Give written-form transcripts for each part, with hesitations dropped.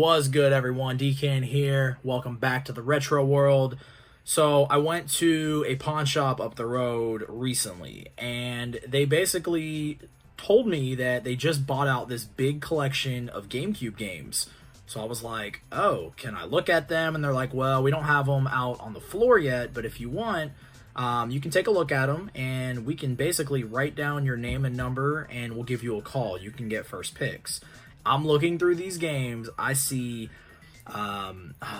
Was good, everyone? DKN here. Welcome back to the retro world. So I went to a pawn shop up the road recently, and they basically told me that they just bought out this big collection of GameCube games. So I was like, oh, can I look at them? And they're like, well, we don't have them out on the floor yet, but if you want, you can take a look at them, and we can basically write down your name and number, and we'll give you a call. You can get first picks. I'm looking through these games. I see,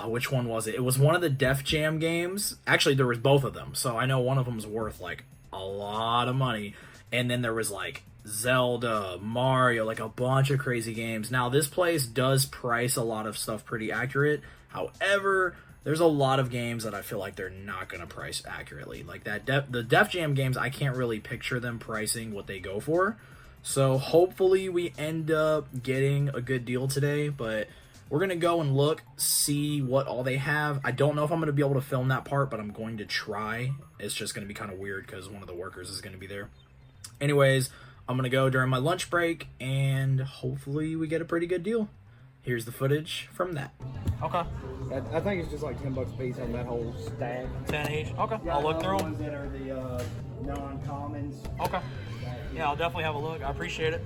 which one was it? It was one of the Def Jam games. Actually, there was both of them. So I know one of them was worth like a lot of money. And then there was like Zelda, Mario, like a bunch of crazy games. Now, this place does price a lot of stuff pretty accurate. However, there's a lot of games that I feel like they're not going to price accurately. Like the Def Jam games, I can't really picture them pricing what they go for. So hopefully we end up getting a good deal today, but we're going to go and look, see what all they have. I don't know if I'm going to be able to film that part, but I'm going to try. It's just going to be kind of weird because one of the workers is going to be there. Anyways, I'm going to go during my lunch break, and hopefully we get a pretty good deal. Here's the footage from that. Okay. I think it's just like $10 a piece on that whole stack. 10 each? Okay. Yeah, I'll look through them. Ones that are the non-commons. Okay. Yeah, I'll definitely have a look. I appreciate it.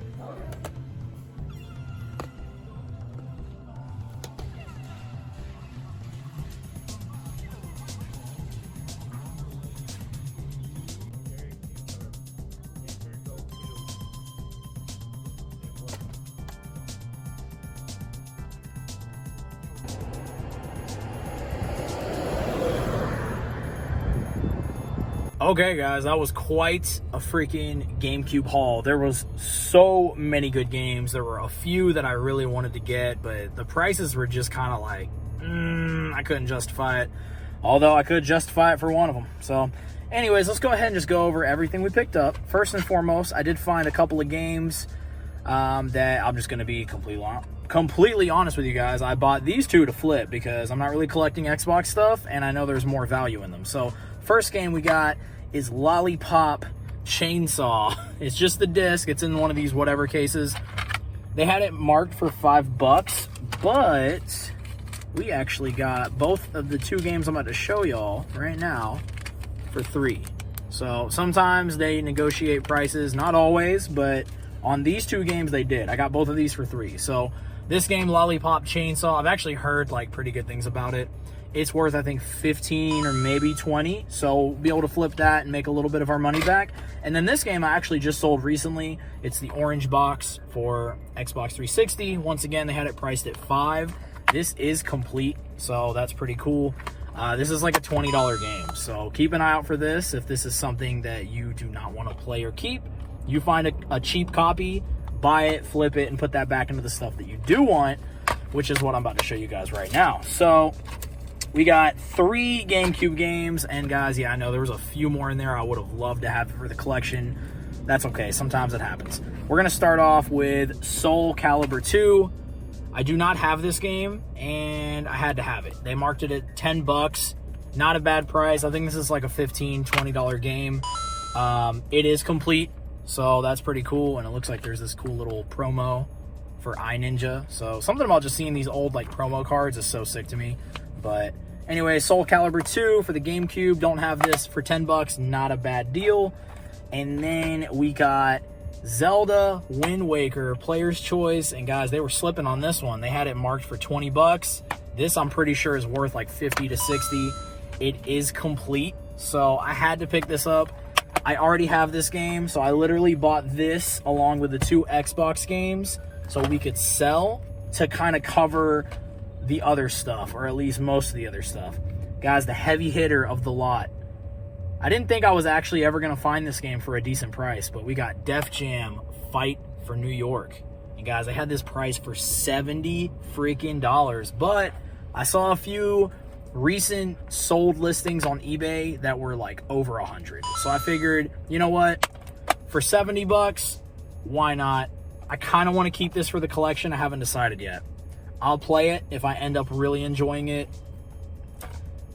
Okay, guys, that was quite a freaking GameCube haul. There was so many good games. There were a few that I really wanted to get, but the prices were just kind of like, I couldn't justify it. Although I could justify it for one of them. So, anyways, let's go ahead and just go over everything we picked up. First and foremost, I did find a couple of games that I'm just going to be completely honest with you guys. I bought these two to flip because I'm not really collecting Xbox stuff, and I know there's more value in them. So, first game we got is Lollipop Chainsaw. It's just the disc. It's in one of these whatever cases. They had it marked for $5, but we actually got both of the two games I'm about to show y'all right now for $3. So sometimes they negotiate prices, not always, but on these two games they did. I got both of these for $3. So this game, Lollipop Chainsaw, I've actually heard like pretty good things about it. It's worth, I think, 15 or maybe 20. So we'll be able to flip that and make a little bit of our money back. And then this game I actually just sold recently. It's the orange box for Xbox 360. Once again, they had it priced at $5. This is complete, so that's pretty cool. This is like a $20 game. So keep an eye out for this. If this is something that you do not want to play or keep, you find a cheap copy, buy it, flip it, and put that back into the stuff that you do want, which is what I'm about to show you guys right now. So we got 3 GameCube games, and guys, yeah, I know there was a few more in there I would have loved to have for the collection. That's okay, sometimes it happens. We're going to start off with Soul Calibur 2. I do not have this game, and I had to have it. They marked it at $10. Not a bad price. I think this is like a $15, $20 game. It is complete, so that's pretty cool, and it looks like there's this cool little promo for iNinja. So something about just seeing these old like promo cards is so sick to me. But anyway, Soul Calibur 2 for the GameCube. Don't have this for $10. Not a bad deal. And then we got Zelda Wind Waker, Player's Choice. And guys, they were slipping on this one. They had it marked for $20. This I'm pretty sure is worth like 50 to 60. It is complete. So I had to pick this up. I already have this game. So I literally bought this along with the 2 Xbox games so we could sell to kind of cover the other stuff, or at least most of the other stuff. Guys, the heavy hitter of the lot. I didn't think I was actually ever going to find this game for a decent price, but we got Def Jam Fight for New York. And guys, I had this price for $70 freaking dollars, but I saw a few recent sold listings on eBay that were like over 100. So I figured, you know what? For $70, why not? I kind of want to keep this for the collection. I haven't decided yet. I'll play it. If I end up really enjoying it,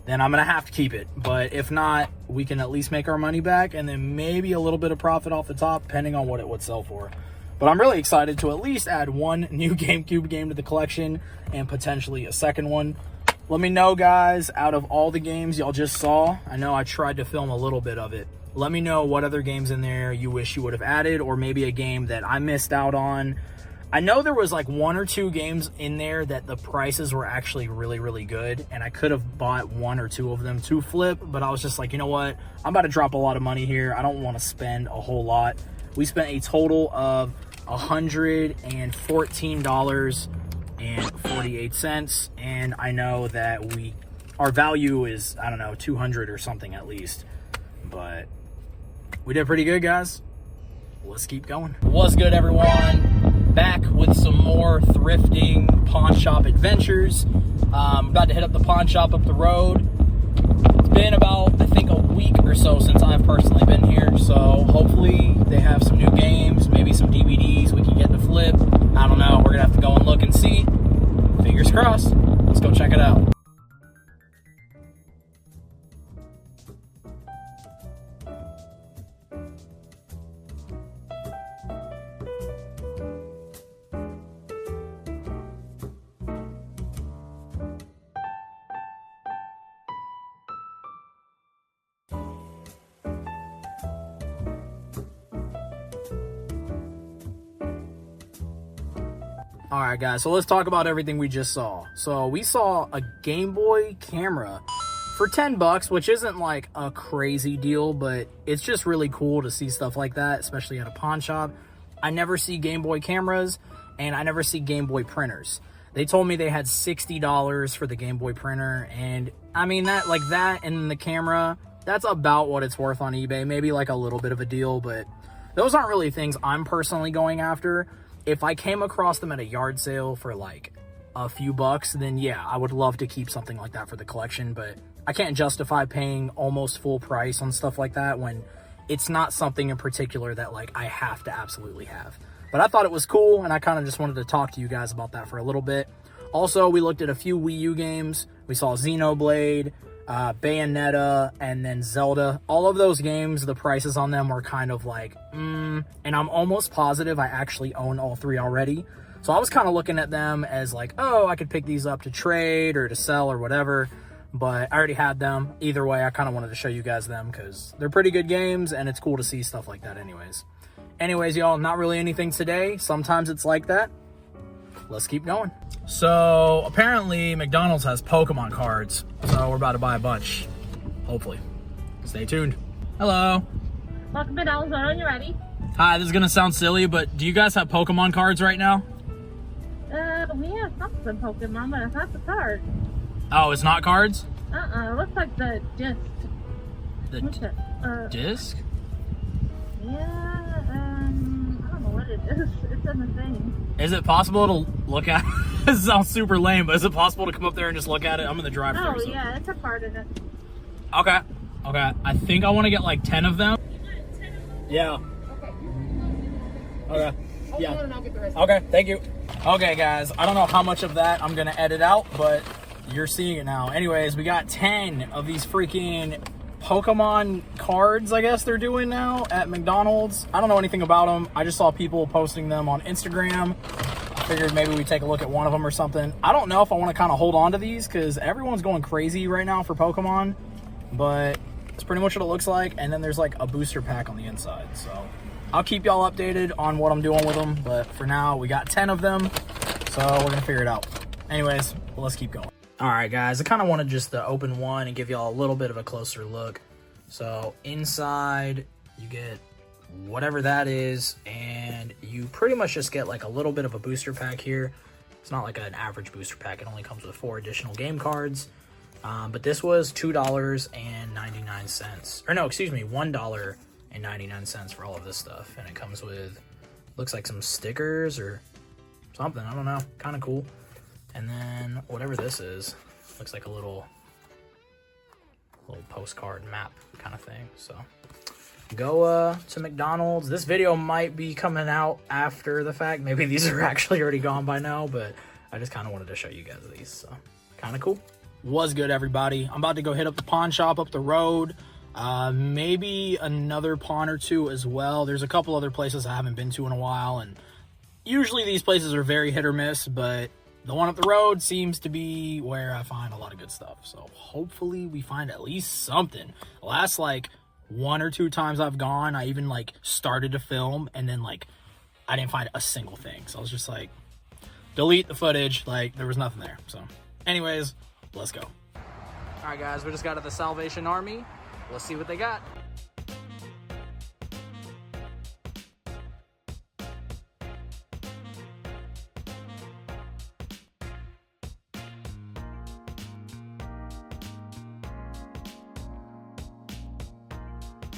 then I'm going to have to keep it. But if not, we can at least make our money back and then maybe a little bit of profit off the top, depending on what it would sell for. But I'm really excited to at least add one new GameCube game to the collection and potentially a second one. Let me know, guys, out of all the games y'all just saw, I know I tried to film a little bit of it. Let me know what other games in there you wish you would have added, or maybe a game that I missed out on. I know there was like 1 or 2 games in there that the prices were actually really, really good, and I could have bought 1 or 2 of them to flip, but I was just like, you know what? I'm about to drop a lot of money here. I don't want to spend a whole lot. We spent a total of $114.48, and I know that our value is, I don't know, 200 or something at least, but we did pretty good, guys. Let's keep going. What's good, everyone? Back with some more thrifting pawn shop adventures. I'm about to hit up the pawn shop up the road. It's been about, I think, a week or so since I've personally been here, so hopefully they have some new games, maybe some DVDs we can get to flip. I don't know. We're gonna have to go and look and see. Fingers crossed. Let's go check it out. All right, guys, so let's talk about everything we just saw. So we saw a Game Boy camera for 10 bucks, which isn't like a crazy deal, but it's just really cool to see stuff like that, especially at a pawn shop. I never see Game Boy cameras, and I never see Game Boy printers. They told me they had $60 for the Game Boy printer, and I mean, that and the camera, that's about what it's worth on eBay. Maybe like a little bit of a deal, but those aren't really things I'm personally going after. If I came across them at a yard sale for like a few bucks, then yeah, I would love to keep something like that for the collection, but I can't justify paying almost full price on stuff like that when it's not something in particular that like I have to absolutely have. But I thought it was cool, and I kind of just wanted to talk to you guys about that for a little bit. Also, we looked at a few Wii U games. We saw Xenoblade, Bayonetta, and then Zelda. All of those games, the prices on them were kind of like, and I'm almost positive I actually own all 3 already. So I was kind of looking at them as like, oh, I could pick these up to trade or to sell or whatever, but I already had them. Either way, I kind of wanted to show you guys them because they're pretty good games, and it's cool to see stuff like that anyways, y'all, not really anything today. Sometimes it's like that. Let's keep going. So apparently McDonald's has Pokemon cards, so we're about to buy a bunch, hopefully. Stay tuned. Hello. Welcome to McDonald's. Are you ready? Hi, this is gonna sound silly, but do you guys have Pokemon cards right now? We have something Pokemon, but it's not the card. Oh, it's not cards? It looks like the disc. The disc? Yeah, I don't know what it is. It's in the thing. Is it possible to look at? This sounds super lame, but is it possible to come up there and just look at it? I'm in the drive-thru. Oh, so. Yeah, it's a part of it. Okay. I think I want to get like 10 of them. Yeah. Okay. Yeah. Okay, thank you. Okay, guys, I don't know how much of that I'm going to edit out, but you're seeing it now. Anyways, we got 10 of these freaking Pokemon cards, I guess they're doing now at McDonald's. I don't know anything about them. I just saw people posting them on Instagram. I figured maybe we take a look at one of them or something. I don't know if I want to kind of hold on to these because everyone's going crazy right now for Pokemon, but it's pretty much what it looks like. And then there's like a booster pack on the inside. So I'll keep y'all updated on what I'm doing with them. But for now, we got 10 of them. So we're going to figure it out. Anyways, let's keep going. All right, guys, I kind of wanted just to open one and give y'all a little bit of a closer look. So inside, you get whatever that is, and you pretty much just get like a little bit of a booster pack here. It's not like an average booster pack. It only comes with 4 additional game cards. But this was $2.99. Or no, excuse me, $1.99 for all of this stuff. And it comes with, looks like some stickers or something. I don't know. Kind of cool. And then whatever this is, looks like a little postcard map kind of thing. So go to McDonald's. This video might be coming out after the fact. Maybe these are actually already gone by now, but I just kind of wanted to show you guys these. So kind of cool. What's good, everybody? I'm about to go hit up the pawn shop up the road. Maybe another pawn or two as well. There's a couple other places I haven't been to in a while, and usually these places are very hit or miss, but the one up the road seems to be where I find a lot of good stuff. So hopefully we find at least something. The last like 1 or 2 times I've gone, I even like started to film and then like I didn't find a single thing. So I was just like, delete the footage. Like there was nothing there. So anyways, let's go. All right, guys, we just got to the Salvation Army. Let's see what they got.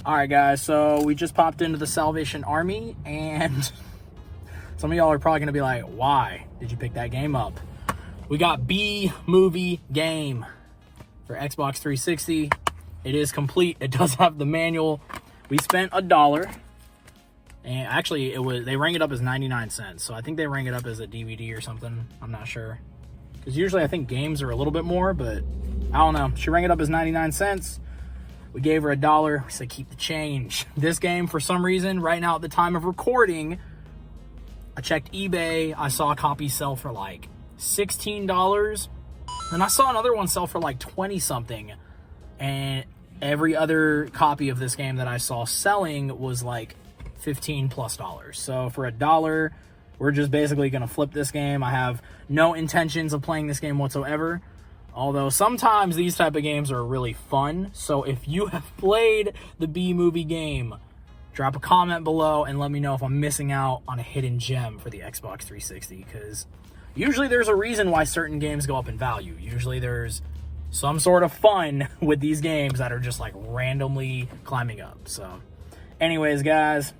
All right, guys, so we just popped into the Salvation Army, and some of y'all are probably going to be like, why did you pick that game up? We got B-Movie Game for Xbox 360. It is complete. It does have the manual. We spent $1, and actually they rang it up as 99 cents. So I think they rang it up as a DVD or something. I'm not sure, because usually I think games are a little bit more, but I don't know. She rang it up as 99 cents. We gave her $1. We said keep the change. This game, for some reason, right now at the time of recording, I checked eBay. I saw a copy sell for like $16. And I saw another one sell for like 20 something. And every other copy of this game that I saw selling was like $15+. So for $1, we're just basically going to flip this game. I have no intentions of playing this game whatsoever. Although sometimes these type of games are really fun. So if you have played the B-Movie Game, drop a comment below and let me know if I'm missing out on a hidden gem for the Xbox 360. Because usually there's a reason why certain games go up in value. Usually there's some sort of fun with these games that are just like randomly climbing up. So anyways, guys,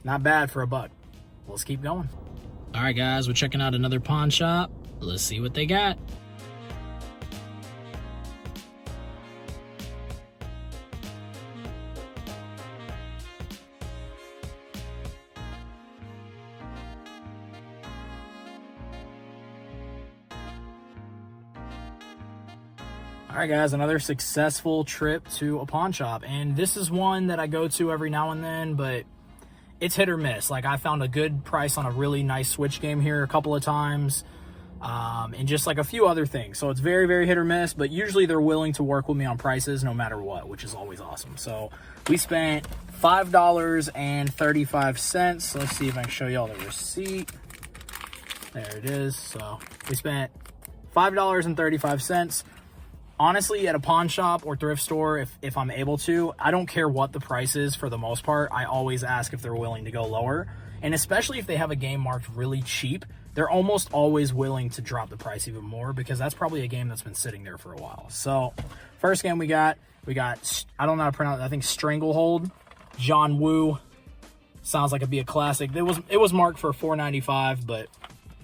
not bad for $1. Let's keep going. All right, guys, we're checking out another pawn shop. Let's see what they got. All right, guys, another successful trip to a pawn shop. And this is one that I go to every now and then, but it's hit or miss. Like, I found a good price on a really nice Switch game here a couple of times, and just like a few other things. So it's very, very hit or miss, but usually they're willing to work with me on prices no matter what, which is always awesome. So we spent $5.35. Let's see if I can show y'all the receipt. There it is. So we spent $5.35. Honestly, at a pawn shop or thrift store, if I'm able to, I don't care what the price is for the most part. I always ask if they're willing to go lower. And especially if they have a game marked really cheap, they're almost always willing to drop the price even more, because that's probably a game that's been sitting there for a while. So first game we got, I don't know how to pronounce it, I think Stranglehold, John Woo. Sounds like it'd be a classic. It was marked for $4.95, but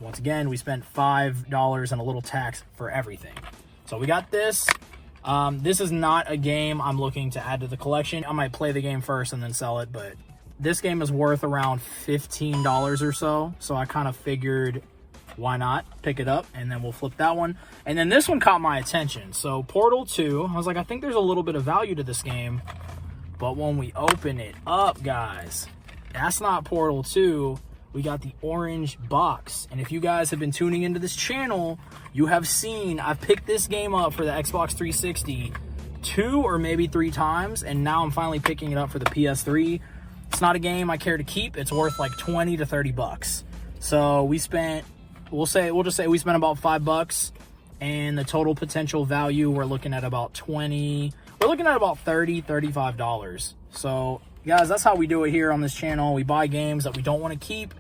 once again, we spent $5 and a little tax for everything. So we got this. This is not a game I'm looking to add to the collection. I might play the game first and then sell it, but this game is worth around $15 or so. So I kind of figured, why not pick it up, and then we'll flip that one. And then this one caught my attention. So Portal 2, I was like, I think there's a little bit of value to this game. But when we open it up, guys, that's not Portal 2. We got the orange box. And if you guys have been tuning into this channel, you have seen I've picked this game up for the Xbox 360 2 or maybe 3 times, and now I'm finally picking it up for the PS3. It's not a game I care to keep. It's worth like 20 to 30 bucks. So we spent, we'll just say we spent about $5, and the total potential value, we're looking at about $20. We're looking at about $30, $35. So guys, that's how we do it here on this channel. We buy games that we don't want to keep,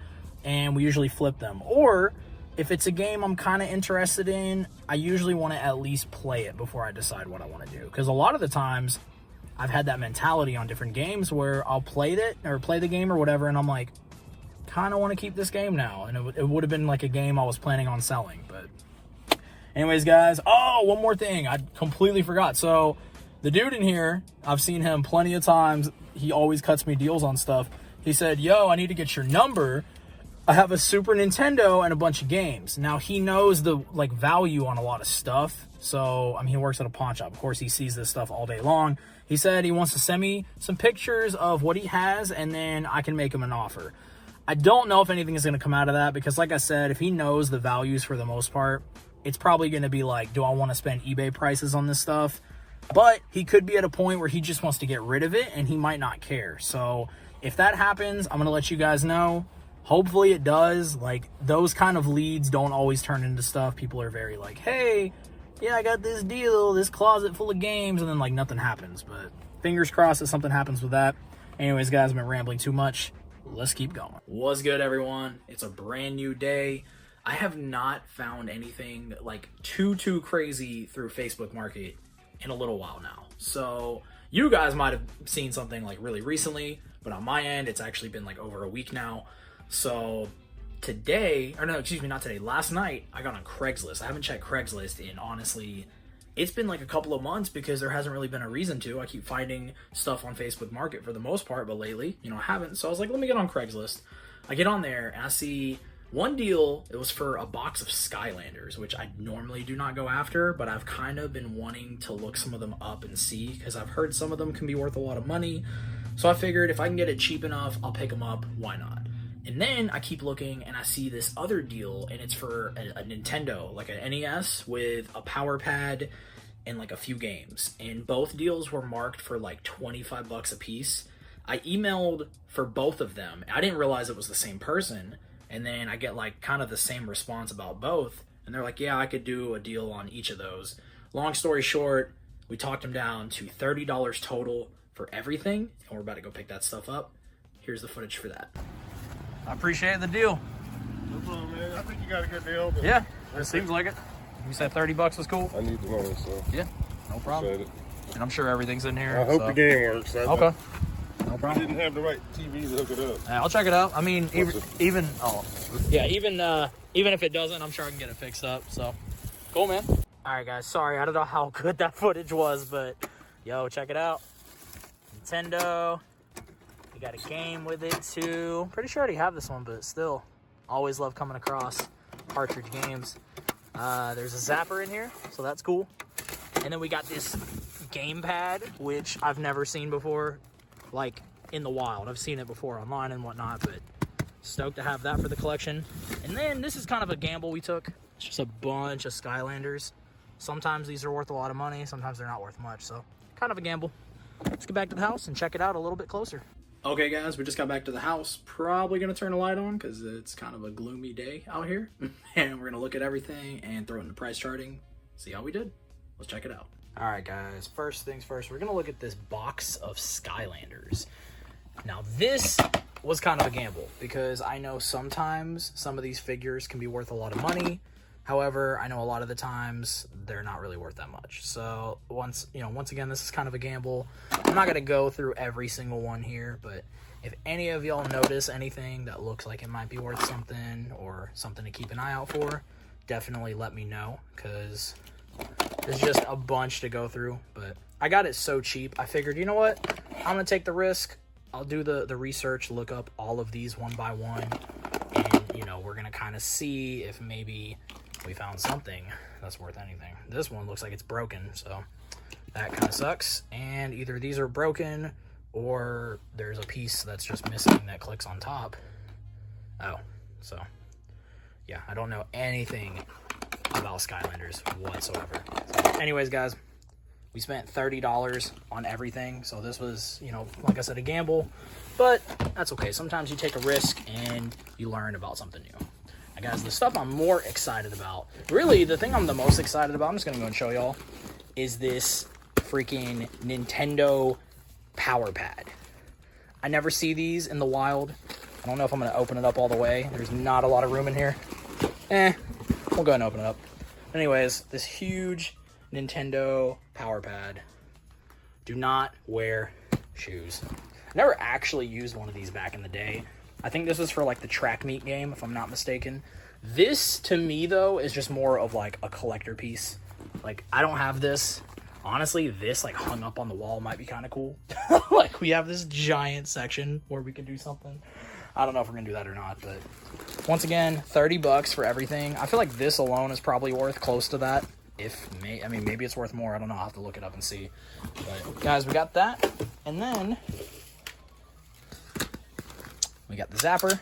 and we usually flip them. Or if it's a game I'm kind of interested in, I usually want to at least play it before I decide what I want to do. Because a lot of the times, I've had that mentality on different games where I'll play it or play the game or whatever, and I'm like, kind of want to keep this game now. And it would have been like a game I was planning on selling. But anyways, guys, oh, one more thing. I completely forgot. So the dude in here, I've seen him plenty of times. He always cuts me deals on stuff. He said, yo, I need to get your number. I have a Super Nintendo and a bunch of games. Now, he knows the value on a lot of stuff. So, I mean, he works at a pawn shop. Of course, he sees this stuff all day long. He said he wants to send me some pictures of what he has, and then I can make him an offer. I don't know if anything is going to come out of that because, like I said, if he knows the values for the most part, it's probably going to be like, do I want to spend eBay prices on this stuff? But he could be at a point where he just wants to get rid of it, and he might not care. So if that happens, I'm going to let you guys know. Hopefully it does. Like, those kind of leads don't always turn into stuff. People are very like, hey, yeah, I got this deal, this closet full of games, and then, like, nothing happens. But fingers crossed that something happens with that. Anyways, guys, I've been rambling too much. Let's keep going. What's good, everyone? It's a brand new day. I have not found anything, like, too crazy through Facebook Market in a little while now. So you guys might have seen something, like, really recently, but on my end, it's actually been, like, over a week now. So today, or no, excuse me, not today, last night, I got on Craigslist. I haven't checked Craigslist in, honestly, it's been like a couple of months because there hasn't really been a reason to. I keep finding stuff on Facebook Market for the most part, but lately, I haven't. So I was like, let me get on Craigslist. I get on there and I see one deal. It was for a box of Skylanders, which I normally do not go after, but I've kind of been wanting to look some of them up and see because I've heard some of them can be worth a lot of money. So I figured if I can get it cheap enough, I'll pick them up. Why not? And then I keep looking and I see this other deal, and it's for a Nintendo, like an NES with a power pad and like a few games. And both deals were marked for like 25 bucks a piece. I emailed for both of them. I didn't realize it was the same person. And then I get like kind of the same response about both. And they're like, yeah, I could do a deal on each of those. Long story short, we talked them down to $30 total for everything. And we're about to go pick that stuff up. Here's the footage for that. I appreciate the deal. No problem, man. I think you got a good deal. Yeah, it seems like it. You said 30 bucks was cool? I need the money, so. Yeah, no problem. And I'm sure everything's in here. I hope the game works. Okay. No problem. I didn't have the right TV to hook it up. Yeah, I'll check it out. I mean, even if it doesn't, I'm sure I can get it fixed up. So, cool, man. All right, guys. Sorry, I don't know how good that footage was, but yo, check it out. Nintendo. We got a game with it too. Pretty sure I already have this one, but still, always love coming across cartridge games. There's a zapper in here, so that's cool. And then we got this gamepad, which I've never seen before, like in the wild. I've seen it before online and whatnot, but stoked to have that for the collection. And then this is kind of a gamble we took. It's just a bunch of Skylanders. Sometimes these are worth a lot of money, sometimes they're not worth much, so kind of a gamble. Let's get back to the house and check it out a little bit closer. Okay, guys, we just got back to the house. Probably going to turn the light on because it's kind of a gloomy day out here. And we're going to look at everything and throw it into price charting. See how we did. Let's check it out. All right, guys. First things first, we're going to look at this box of Skylanders. Now, this was kind of a gamble because I know sometimes some of these figures can be worth a lot of money. However, I know a lot of the times they're not really worth that much. So once again, this is kind of a gamble. I'm not going to go through every single one here, but if any of y'all notice anything that looks like it might be worth something or something to keep an eye out for, definitely let me know because there's just a bunch to go through. But I got it so cheap. I figured, you know what? I'm going to take the risk. I'll do the research, look up all of these one by one, and, we're going to kind of see if maybe we found something that's worth anything. This one looks like it's broken, so that kind of sucks. And either these are broken or there's a piece that's just missing that clicks on top. Oh, so yeah, I don't know anything about Skylanders whatsoever. So anyways, guys, we spent $30 on everything. So this was, like I said, a gamble, but that's okay. Sometimes you take a risk and you learn about something new. Now, guys, the stuff I'm more excited about, really the thing I'm the most excited about, I'm just going to go and show y'all, is this freaking Nintendo power pad. I never see these in the wild. I don't know if I'm going to open it up all the way. There's not a lot of room in here. We'll go ahead and open it up. Anyways, this huge Nintendo power pad. Do not wear shoes. I never actually used one of these back in the day. I think this was for like the track meet game, if I'm not mistaken. This, to me, though, is just more of like a collector piece. Like, I don't have this. Honestly, this like hung up on the wall might be kind of cool. Like, we have this giant section where we can do something. I don't know if we're gonna do that or not, but once again, 30 bucks for everything. I feel like this alone is probably worth close to that. I mean, maybe it's worth more. I don't know. I'll have to look it up and see. But guys, we got that. And then we got the Zapper.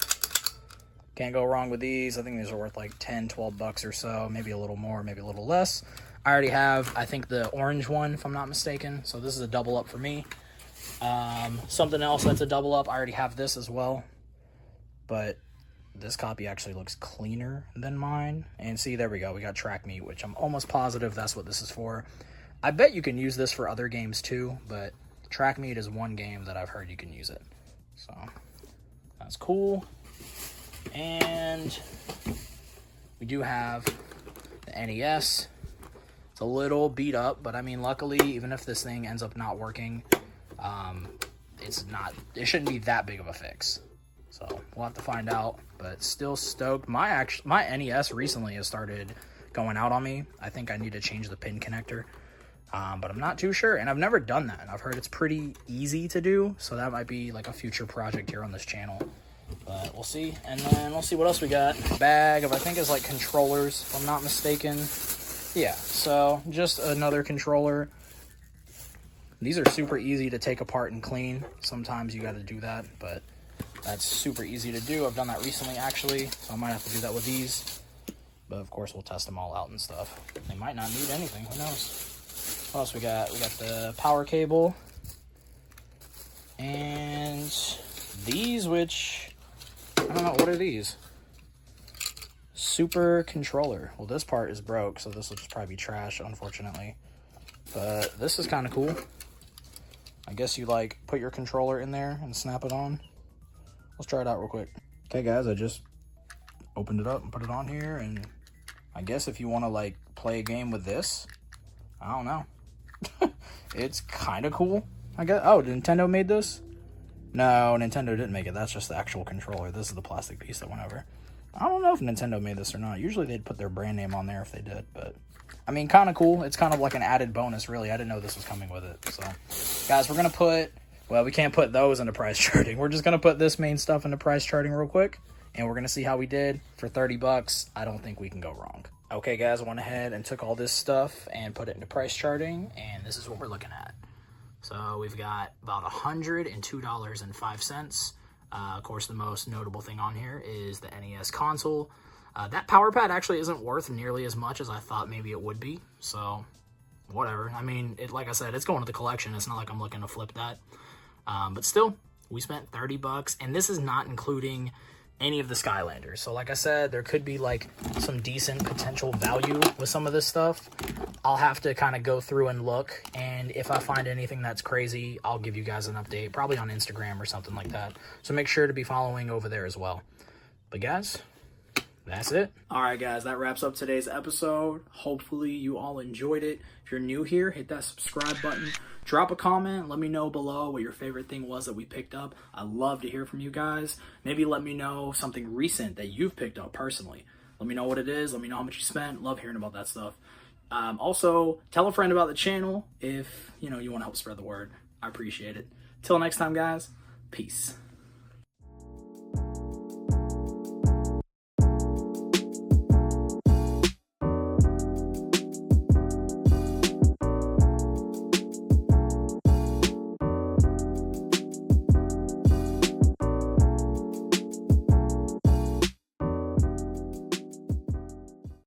Can't go wrong with these. I think these are worth like 10, 12 bucks or so. Maybe a little more, maybe a little less. I already have, I think, the orange one, if I'm not mistaken. So this is a double up for me. Something else that's a double up. I already have this as well. But this copy actually looks cleaner than mine. And see, there we go. We got Track Meet, which I'm almost positive that's what this is for. I bet you can use this for other games too, but Track Meet is one game that I've heard you can use it. So that's cool. And we do have the NES. It's a little beat up, but I mean, luckily, even if this thing ends up not working, it shouldn't be that big of a fix. So we'll have to find out, but still stoked. My NES recently has started going out on me. I think I need to change the pin connector, but I'm not too sure, and I've never done that. I've heard it's pretty easy to do, so that might be like a future project here on this channel, but we'll see. And then we'll see what else we got. A bag of, I think it's like controllers, if I'm not mistaken. Yeah, so just another controller. These are super easy to take apart and clean. Sometimes you got to do that, but that's super easy to do. I've done that recently, actually, so I might have to do that with these. But, of course, we'll test them all out and stuff. They might not need anything. Who knows? What else we got? We got the power cable. And these, which, I don't know, what are these? Super controller. Well, this part is broke, so this will just probably be trash, unfortunately. But this is kind of cool. I guess you, like, put your controller in there and snap it on. Let's try it out real quick. Okay, guys, I just opened it up and put it on here, and I guess if you want to, like, play a game with this, I don't know. It's kind of cool, I guess. Oh, Nintendo made this? No, Nintendo didn't make it. That's just the actual controller. This is the plastic piece that went over. I don't know if Nintendo made this or not. Usually they'd put their brand name on there if they did, but I mean, kind of cool. It's kind of like an added bonus, really. I didn't know this was coming with it. So, guys, we're going to put, well, we can't put those into price charting. We're just going to put this main stuff into price charting real quick, and we're going to see how we did. For 30 bucks, I don't think we can go wrong. Okay, guys, I went ahead and took all this stuff and put it into price charting, and this is what we're looking at. So we've got about $102.05. Of course, the most notable thing on here is the NES console. That power pad actually isn't worth nearly as much as I thought maybe it would be. So, whatever. I mean, like I said, it's going to the collection. It's not like I'm looking to flip that. But still, we spent 30 bucks, and this is not including any of the Skylanders. So, like I said, there could be like some decent potential value with some of this stuff. I'll have to kind of go through and look, and if I find anything that's crazy, I'll give you guys an update, probably on Instagram or something like that. So make sure to be following over there as well. But guys, that's it. All right, guys, that wraps up today's episode. Hopefully you all enjoyed it. If you're new here, hit that subscribe button. Drop a comment. Let me know below what your favorite thing was that we picked up. I love to hear from you guys. Maybe let me know something recent that you've picked up personally. Let me know what it is. Let me know how much you spent. Love hearing about that stuff. Also, tell a friend about the channel if, you want to help spread the word. I appreciate it. Till next time, guys. Peace.